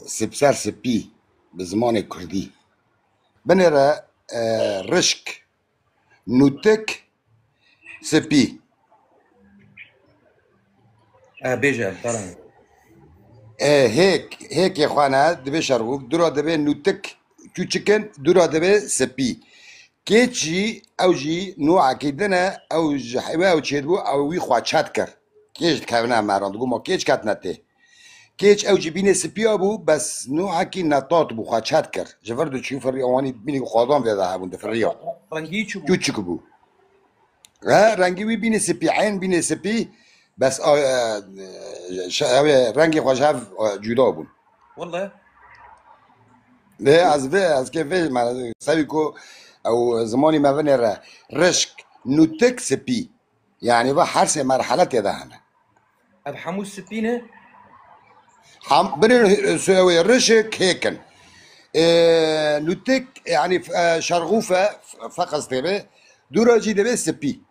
سبسار سبي بزمان كردي بنرى رشك نوتك سبي. بيجا طران هيك يا اخوانا دبي شرغوك درا دبي نوتك كوچكن درا دبي سبي كيتشي او جي نوع كيدنا او جحيما او تشيدبو او وي خوا چاتكر كيش كابنا ماران دغو ما كيش كاتنته كيش او جي بين سبي ابو بس نوع كي نطاط بو خوا چاتكر جفر تشوف الريواني بيني خودان في هذا بند في الريو رنجي شو كوچك بو ها رنگي وي بين سبي عين بين سبي بس رنگي خواجاف جدا بون والله ده از كيف ما سابيكو او زماني ما بنر رشك نوتك سبي يعني بقى حرس مرحلة يدهنا اب حموس سبينه حم بنر سوي رشك هيكن نوتك يعني شرغوفة فقط تبه دوراجي دبي سبي